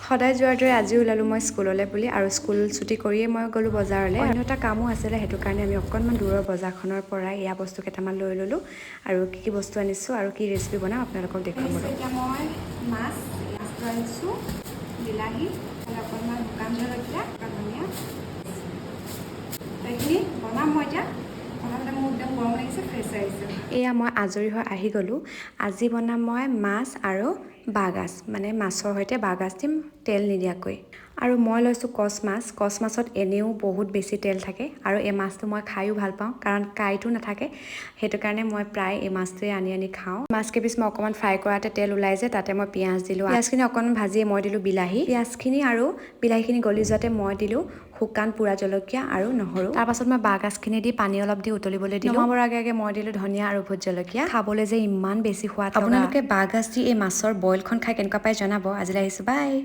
সদায় যোৱাৰ দৰে আজি ওলালোঁ মই স্কুললৈ বুলি আৰু স্কুল ছুটি কৰিয়ে মই গ'লোঁ বজাৰলৈ। অন্য এটা কামো আছিলে, সেইটো কাৰণে আমি অকণমান দূৰৰ বজাৰখনৰ পৰা এয়া বস্তু কেইটামান লৈ ল'লোঁ আৰু কি বস্তু আনিছোঁ আৰু কি ৰেচিপি বনাওঁ আপোনালোকক দেখুৱাম। এতিয়া মই মাছ আনিছোঁ, বিলাহী, অকণমান শুকান জলকীয়া, ধনিয়া, এইখিনি বনাম মই এতিয়া। বনাবলৈ মোৰ একদম গৰম লাগিছে, ফ্ৰেছ আহিছে। এয়া মই আজৰি হৈ আহি গ'লোঁ। আজি বনাম মই মাছ আৰু বাঁহগাজ, মানে মাছৰ সৈতে বাঁহগাজ দিম তেল নিদিয়াকৈ। আৰু মই লৈছোঁ কচ মাছ। কচ মাছত এনেও বহুত বেছি তেল থাকে আৰু এই মাছটো মই খায়ো ভাল পাওঁ কাৰণ কাঁইটো নাথাকে, সেইটো কাৰণে মই প্ৰায় এই মাছটোৱে আনি খাওঁ। মাছ কেইপিচ মই অকণমান ফ্ৰাই কৰাতে তেল ওলাই যে, তাতে মই পিঁয়াজ দিলোঁ। পিঁয়াজখিনি অকণমান ভাজিয়ে মই দিলোঁ বিলাহী। পিঁয়াজখিনি আৰু বিলাহীখিনি গলি যোৱাতে মই দিলোঁ শুকান পোৰা জলকীয়া আৰু নহৰু। তাৰপাছত মই বাঁহগাজখিনি দি পানী অলপ দি উতলিবলৈ দিলোঁ। নমাবৰ আগে মই দিলোঁ ধনিয়া আৰু ভোট জলকীয়া। খাবলৈ যে ইমান বেছি সোৱাদ। আপোনালোকে বাঁহগাজ দি এই মাছৰ বইলখন খাই কেনেকুৱা পাই জনাব। আজিলৈ আহিছোঁ, বাই।